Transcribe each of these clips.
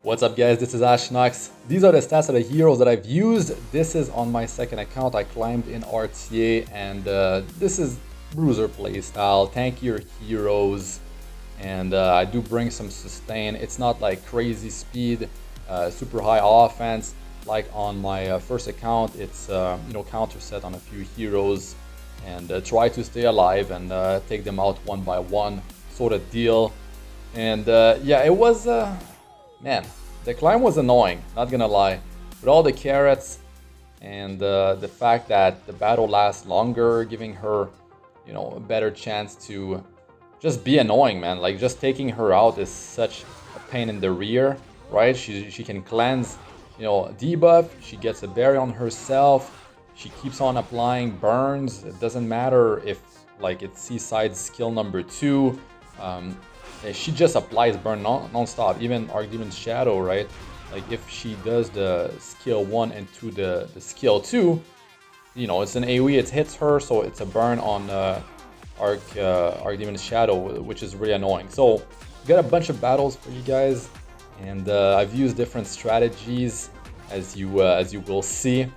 What's up guys, this is Astranox. These are the stats of the heroes that I've used. This is on my second account. I climbed in RTA and this is Bruiser playstyle, tankier heroes, and I do bring some sustain. It's not like crazy speed, super high offense like on my first account. It's counter set on a few heroes and try to stay alive and take them out one by one sort of deal. And yeah, it was man, the climb was annoying, not gonna lie. With all the carrots and the fact that the battle lasts longer, giving her, a better chance to just be annoying, man. Like, just taking her out is such a pain in the rear, right? She can cleanse, debuff, she gets a barrier on herself, she keeps on applying burns. It doesn't matter if, like, it's Seaside skill number 2. She just applies burn non-stop, even Archdemon's Shadow, right? Like, if she does the skill 1 into the skill 2, it's an AoE, it hits her, so it's a burn on Archdemon's Shadow, which is really annoying. So, got a bunch of battles for you guys, and I've used different strategies, as you will see.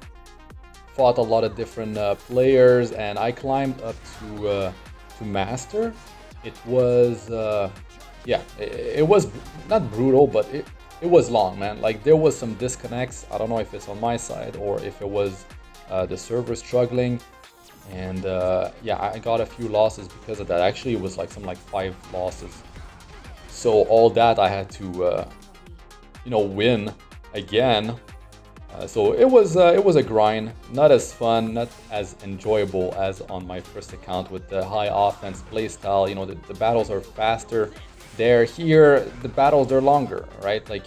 Fought a lot of different players, and I climbed up to Master. It was yeah, it was not brutal, but it was long, man. Like, there was some disconnects. I don't know if it's on my side or if it was the server struggling, and yeah, I got a few losses because of that. Actually, it was like 5 losses. So all that I had to win again. So it was a grind, not as fun, not as enjoyable as on my first account with the high offense playstyle. The battles are faster. Here, the battles, they're longer, right? Like,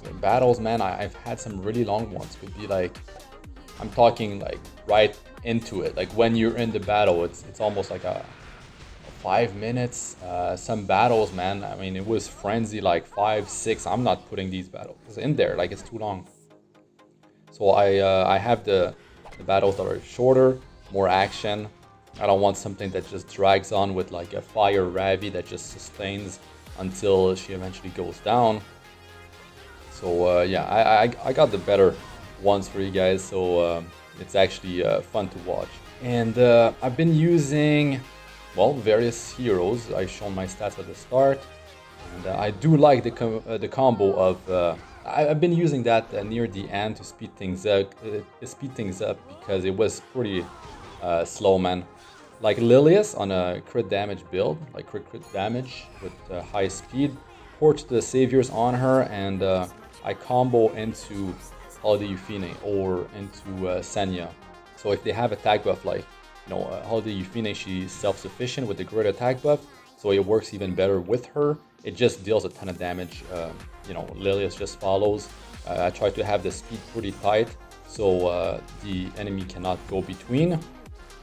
the battles, man, I've had some really long ones. Could be like, I'm talking like right into it. Like, when you're in the battle, it's almost like a 5 minutes. Some battles, man, I mean, it was frenzy, like 5, 6. I'm not putting these battles in there, like, it's too long. So I have the battles that are shorter, more action. I don't want something that just drags on with like a fire Ravi that just sustains until she eventually goes down. So yeah, I got the better ones for you guys, so it's actually fun to watch. And I've been using, well, various heroes. I've shown my stats at the start, and I do like the combo of I've been using that near the end to speed things up because it was pretty slow, man. Like Lilius on a crit damage build, like crit damage with high speed. Port the Saviors on her, and I combo into Holiday Euphine or into Senya. So if they have attack buff, like, Holiday Euphine, she's self-sufficient with the great attack buff, so it works even better with her. It just deals a ton of damage. Lilius just follows. I try to have the speed pretty tight, so the enemy cannot go between.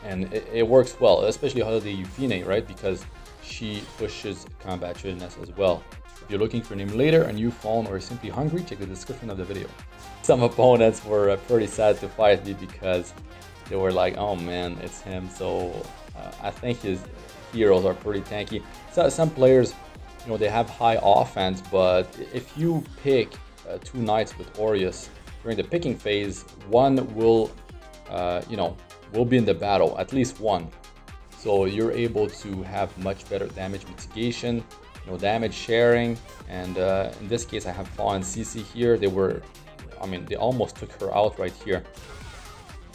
And it works well, especially Holiday Euphine, right? Because she pushes combat readiness as well. If you're looking for an emulator, a new phone, or simply hungry, check the description of the video. Some opponents were pretty sad to fight me because they were like, oh man, it's him. So I think his heroes are pretty tanky. So some players, they have high offense, but if you pick 2 knights with Aureus during the picking phase, one will, will be in the battle, at least one. So you're able to have much better damage mitigation, damage sharing, and in this case I have F.O.O.L and CC here. They almost took her out right here.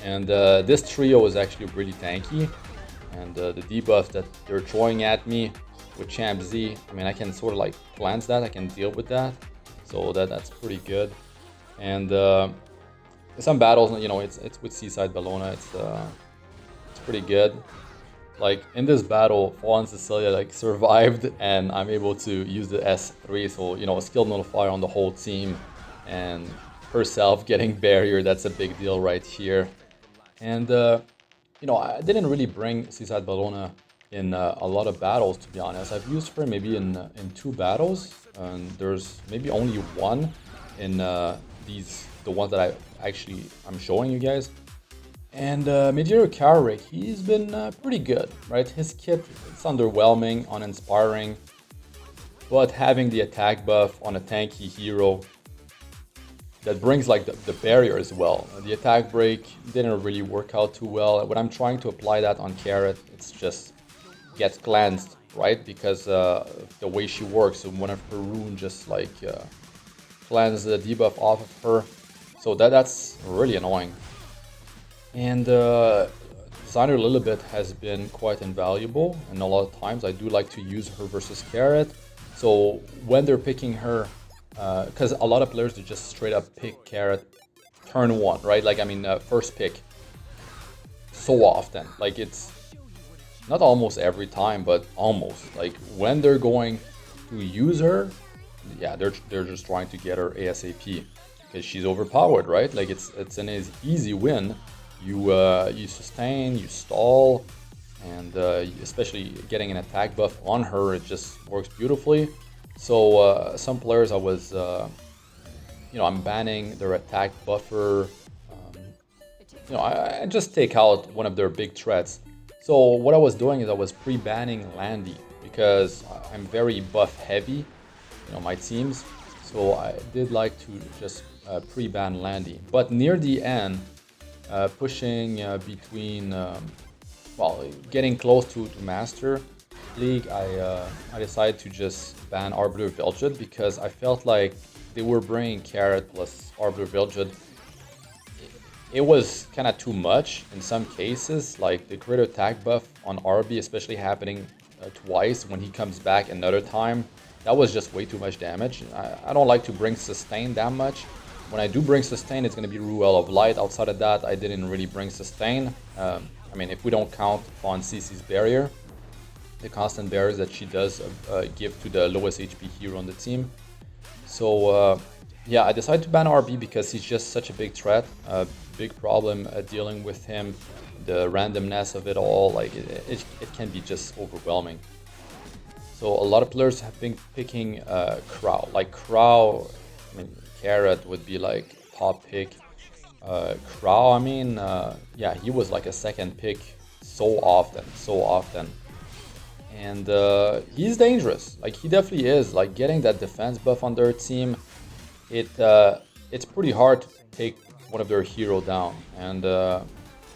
And this trio is actually really tanky, and the debuff that they're throwing at me with Champ Z, I can sort of like cleanse that, I can deal with that, so that's pretty good. And some battles, it's with Seaside Bellona, it's pretty good. Like, in this battle, F.O.O.L and Cecilia like survived, and I'm able to use the S3, so a skill nullifier on the whole team, and herself getting barrier, that's a big deal right here. And I didn't really bring Seaside Bellona in a lot of battles, to be honest. I've used her maybe in 2 battles, and there's maybe only one in the ones that I'm showing you guys. And Majiro Carrick, he's been pretty good, right? His kit, it's underwhelming, uninspiring, but having the attack buff on a tanky hero that brings like the barrier as well. The attack break didn't really work out too well. When I'm trying to apply that on Carrot, it's just gets cleansed, right? Because the way she works, so one of her rune just like cleanse the debuff off of her. So that's really annoying. And Designer Lilibet has been quite invaluable, and a lot of times I do like to use her versus Carrot. So when they're picking her, because a lot of players do just straight up pick Carrot turn one, right? Like, I mean, first pick so often. Like, it's not almost every time, but almost. Like, when they're going to use her, yeah, they're just trying to get her ASAP because she's overpowered, right? Like, it's an easy win. You sustain, you stall, and especially getting an attack buff on her, it just works beautifully. So some players I'm banning their attack buffer. I just take out one of their big threats. So what I was doing is I was pre-banning Landy because I'm very buff heavy, my teams. So I did like to just pre-ban Landy. But near the end, pushing between, getting close to Master League, I decided to just ban Arbiter Veljud because I felt like they were bringing Carrot plus Arbiter Veljud. It was kind of too much in some cases, like the crit attack buff on RB, especially happening twice when he comes back another time. That was just way too much damage. I don't like to bring sustain that much. When I do bring sustain, it's going to be Ruele of Light. Outside of that, I didn't really bring sustain. If we don't count on CC's barrier, the constant barriers that she does give to the lowest HP hero on the team. So I decided to ban RB because he's just such a big threat. Big problem dealing with him. The randomness of it all, like it can be just overwhelming. So a lot of players have been picking Crow. Like Crow, Carrot would be like top pick. Crow, he was like a second pick so often. And he's dangerous. Like, he definitely is. Like, getting that defense buff on their team, it's pretty hard to take one of their hero down. And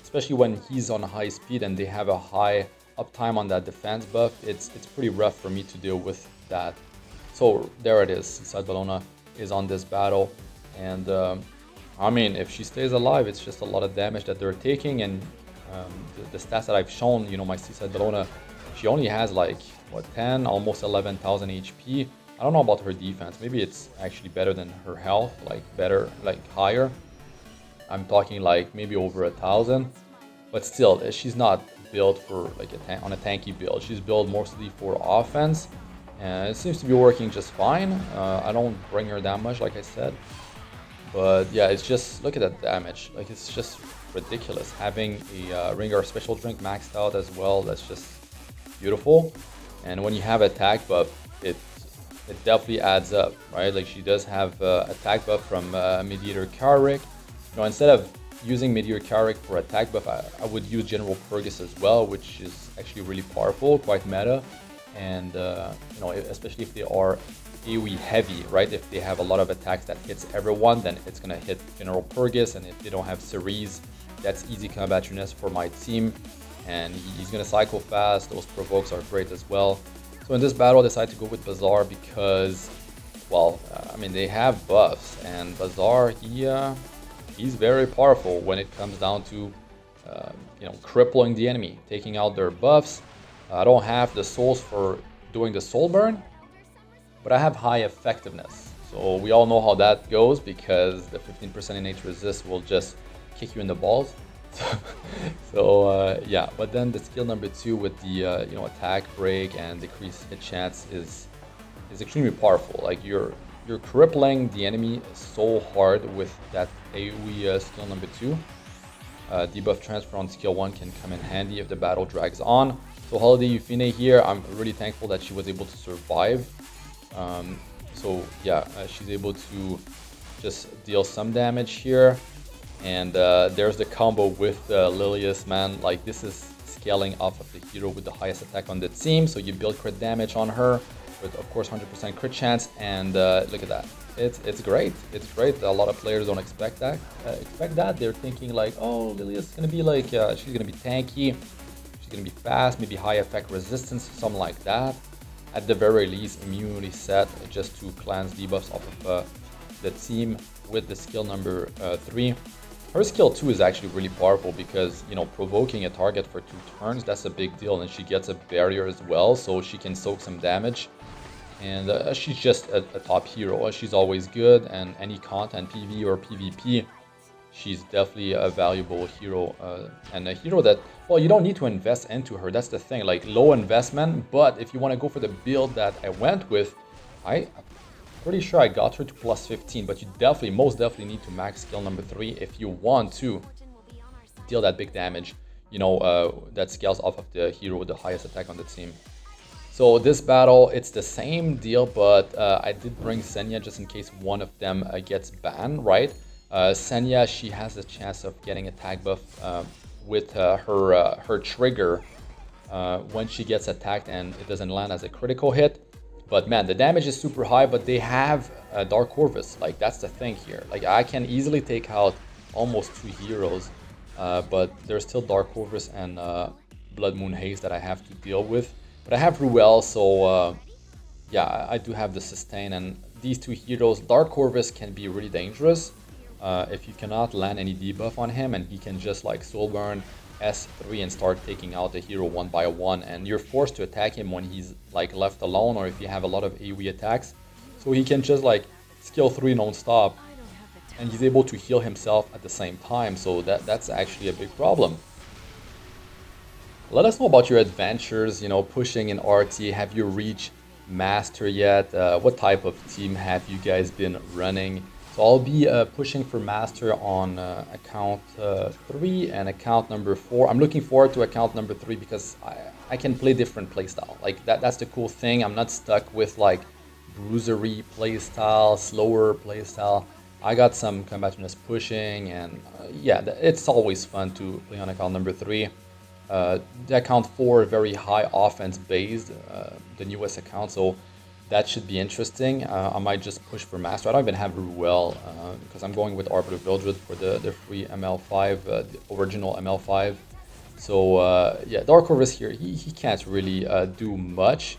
especially when he's on high speed and they have a high uptime on that defense buff, it's pretty rough for me to deal with that. So there it is. Sad Bellona is on this battle. And if she stays alive, it's just a lot of damage that they're taking. And the stats that I've shown, my Seaside Bellona, she only has like, 10, almost 11,000 HP. I don't know about her defense. Maybe it's actually better than her health, higher. I'm talking like maybe over 1,000. But still, she's not built for like on a tanky build. She's built mostly for offense. And it seems to be working just fine. I don't bring her that much, like I said. But yeah, it's just, look at that damage. Like, it's just ridiculous. Having a Ringar special drink maxed out as well, that's just beautiful. And when you have attack buff, it definitely adds up, right? Like, she does have attack buff from Mediator Carrick. Instead of using Meteor Carrick for attack buff, I would use General Purgus as well, which is actually really powerful, quite meta. And especially if they are AoE heavy, right? If they have a lot of attacks that hits everyone, then it's gonna hit General Purgus. And if they don't have Cerise, that's easy combatuness for my team. And he's gonna cycle fast. Those provokes are great as well. So in this battle, I decided to go with Bazaar because, they have buffs, and Bazaar, he's very powerful when it comes down to crippling the enemy, taking out their buffs. I don't have the souls for doing the soul burn, but I have high effectiveness. So we all know how that goes because the 15% innate resist will just kick you in the balls. But then the skill number 2 with the attack break and decrease hit chance is extremely powerful. Like, you're crippling the enemy so hard with that AoE skill number 2. Debuff transfer on skill 1 can come in handy if the battle drags on. So Holiday Euphine here, I'm really thankful that she was able to survive. She's able to just deal some damage here. And there's the combo with Lilius, man. Like, this is scaling off of the hero with the highest attack on the team. So you build crit damage on her with, of course, 100% crit chance. And look at that. it's great. It's great. A lot of players don't expect that. They're thinking like, oh, Lilia's gonna be like, she's gonna be tanky, she's gonna be fast, maybe high effect resistance, something like that. At the very least, immunity set just to cleanse debuffs off of the team with the skill number 3. Her skill 2 is actually really powerful because, you know, provoking a target for 2 turns, that's a big deal, and she gets a barrier as well, so she can soak some damage. And she's just a top hero. She's always good, and any content, PvE or PvP, she's definitely a valuable hero, and a hero that, well, you don't need to invest into her. That's the thing, like low investment, but if you want to go for the build that I went with, I'm pretty sure I got her to plus 15, but you definitely, most definitely need to max skill number 3 if you want to deal that big damage, you know, that scales off of the hero with the highest attack on the team. So this battle, it's the same deal, but I did bring Senya just in case one of them gets banned, right? Senya, she has a chance of getting attack buff with her trigger when she gets attacked and it doesn't land as a critical hit. But man, the damage is super high, but they have Dark Corvus. Like, that's the thing here. Like, I can easily take out almost 2 heroes, but there's still Dark Corvus and Blood Moon Haze that I have to deal with. But I have Ruele, so yeah, I do have the sustain, and these 2 heroes, Dark Corvus can be really dangerous if you cannot land any debuff on him, and he can just like soul burn S3 and start taking out the hero one by one, and you're forced to attack him when he's like left alone, or if you have a lot of AoE attacks, so he can just like skill 3 non-stop, and he's able to heal himself at the same time, so that's actually a big problem. Let us know about your adventures, you know, pushing in RT. Have you reached Master yet? What type of team have you guys been running? So I'll be pushing for Master on account 3 and account number 4. I'm looking forward to account number 3 because I can play different playstyle. Like that's the cool thing. I'm not stuck with like bruisery playstyle, slower playstyle. I got some combativeness pushing, and yeah, it's always fun to play on account number 3. The account 4 very high offense based, the newest account, so that should be interesting. I might just push for Master. I don't even have Ruele because I'm going with Arbiter Vildred for the free ML5, the original ML5. So yeah, Dark Corvus here, he can't really do much.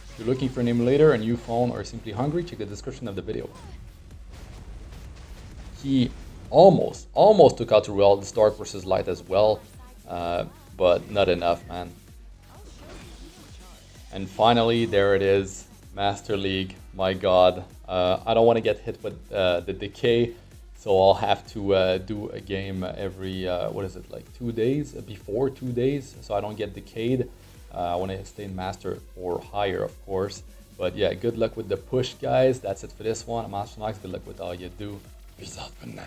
If you're looking for an emulator, a new phone, or simply hungry, check the description of the video. He almost took out Ruele, this Dark versus Light as well, but not enough, man. And finally, there it is, Master League. My god, I don't want to get hit with the decay, so I'll have to do a game every, what is it, like 2 days, before 2 days, so I don't get decayed. I want to stay in Master or higher, of course. But yeah, good luck with the push, guys. That's it for this one. I'm Astranox. Good luck with all you do. Peace out for now.